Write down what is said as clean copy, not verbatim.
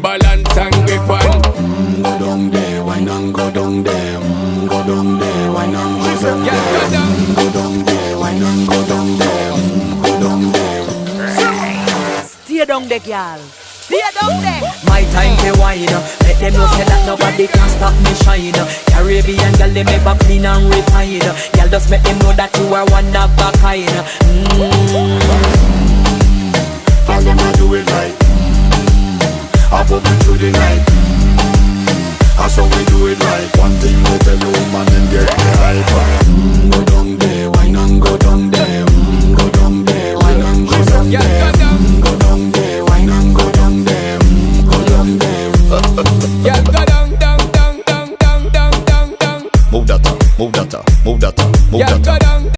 balance and grip on. Go down there, why not go down there? Go down there, why not go down there? Go down there, why not go down there? Go down there. Stay down there, girl. Stay down there. My time to wine. Let them know say that nobody can stop me shine. Caribbean girl, they make up clean and refine. Girl, just make them know that you are one of a kind.